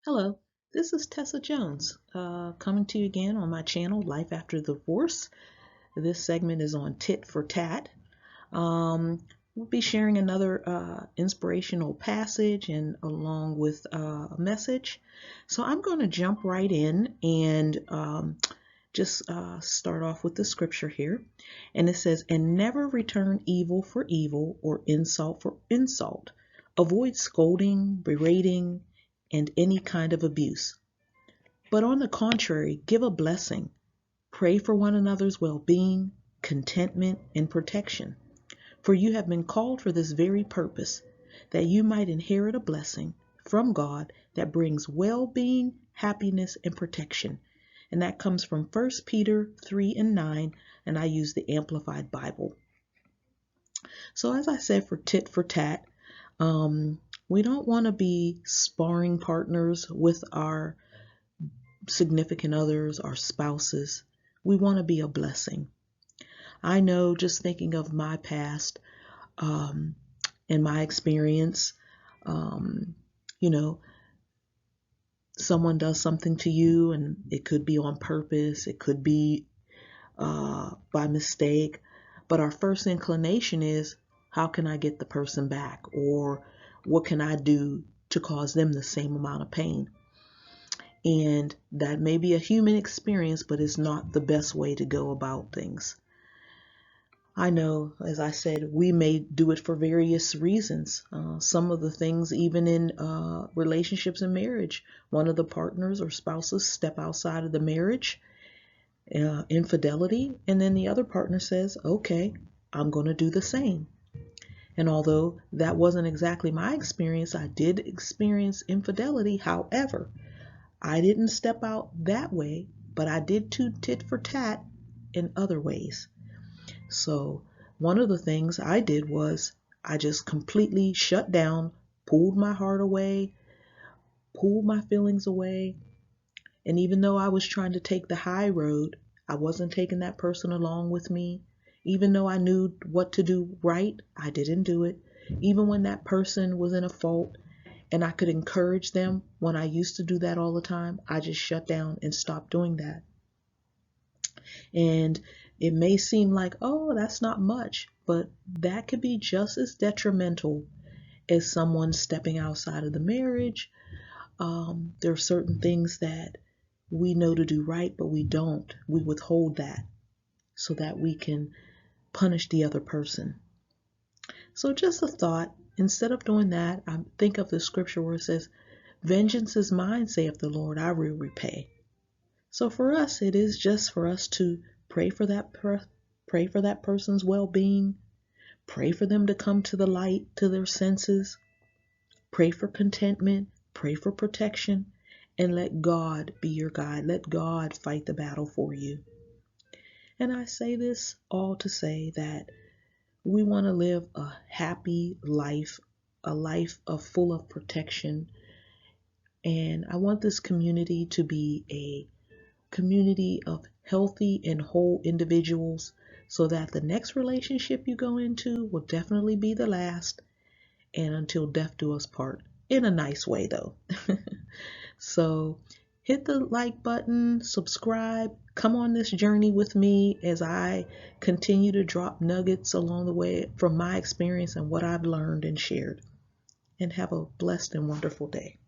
Hello, this is Tessa Jones, coming to you again on my channel, Life After Divorce. This segment is on tit for tat. We'll be sharing another inspirational passage and along with a message. So I'm going to jump right in and just start off with the scripture here. And it says, "And never return evil for evil or insult for insult. Avoid scolding, berating, and any kind of abuse. But on the contrary, give a blessing. Pray for one another's well-being, contentment, and protection. For you have been called for this very purpose, that you might inherit a blessing from God that brings well-being, happiness, and protection." And that comes from 1 Peter 3:9, and I use the Amplified Bible. So as I said, for tat, we don't want to be sparring partners with our significant others, our spouses. We want to be a blessing. I know, just thinking of my past and my experience, you know, someone does something to you and it could be on purpose, it could be by mistake, but our first inclination is, how can I get the person back? Or what can I do to cause them the same amount of pain? And that may be a human experience, but it's not the best way to go about things. I know, as I said, we may do it for various reasons. Some of the things, even in relationships and marriage, one of the partners or spouses step outside of the marriage, infidelity, and then the other partner says, okay, I'm going to do the same. And although that wasn't exactly my experience, I did experience infidelity. However, I didn't step out that way, but I did tit for tat in other ways. So one of the things I did was I just completely shut down, pulled my heart away, pulled my feelings away. And even though I was trying to take the high road, I wasn't taking that person along with me. Even though I knew what to do right, I didn't do it. Even when that person was in a fault and I could encourage them when I used to do that all the time, I just shut down and stopped doing that. And it may seem like, oh, that's not much, but that could be just as detrimental as someone stepping outside of the marriage. There are certain things that we know to do right, but we don't. We withhold that so that we can punish the other person. So just a thought, instead of doing that, I think of the scripture where it says, "Vengeance is mine, saith the Lord, I will repay." So for us, it is just for us to pray for that person's well-being, pray for them to come to the light, to their senses, pray for contentment, pray for protection, and let God be your guide. Let God fight the battle for you. And I say this all to say that we want to live a happy life, a life full of protection. And I want this community to be a community of healthy and whole individuals, so that the next relationship you go into will definitely be the last, and until death do us part, in a nice way though. So hit the like button, subscribe, come on this journey with me as I continue to drop nuggets along the way from my experience and what I've learned and shared. And have a blessed and wonderful day.